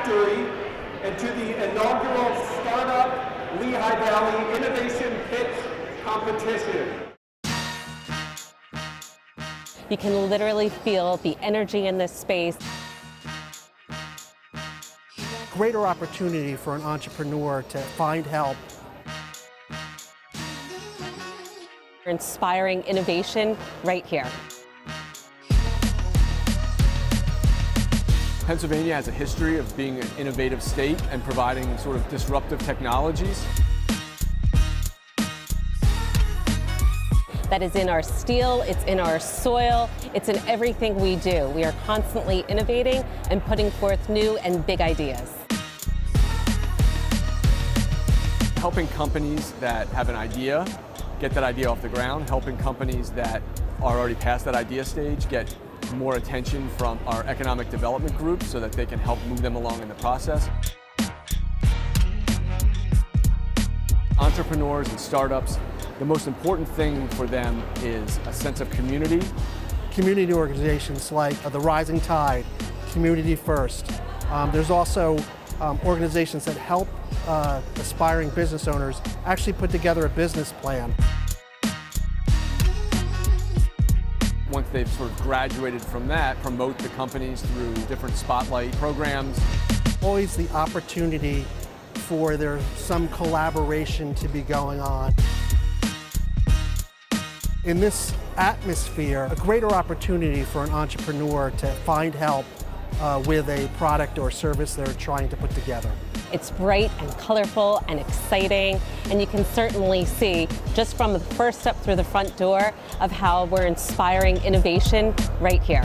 Factory and to the inaugural Start-Up Lehigh Valley Innovation Pitch Competition. You can literally feel the energy in this space. Greater opportunity for an entrepreneur to find help. Inspiring innovation right here. Pennsylvania has a history of being an innovative state and providing sort of disruptive technologies. That is in our steel, it's in our soil, it's in everything we do. We are constantly innovating and putting forth new and big ideas. Helping companies that have an idea get that idea off the ground, helping companies that are already past that idea stage get more attention from our economic development group so that they can help move them along in the process. Entrepreneurs and startups, the most important thing for them is a sense of community. Community organizations like the Rising Tide, Community First. There's also organizations that help aspiring business owners actually put together a business plan. Once they've sort of graduated from that, promote the companies through different spotlight programs. Always the opportunity for some collaboration to be going on. In this atmosphere, a greater opportunity for an entrepreneur to find help with a product or service they're trying to put together. It's bright and colorful and exciting, and you can certainly see just from the first step through the front door of how we're inspiring innovation right here.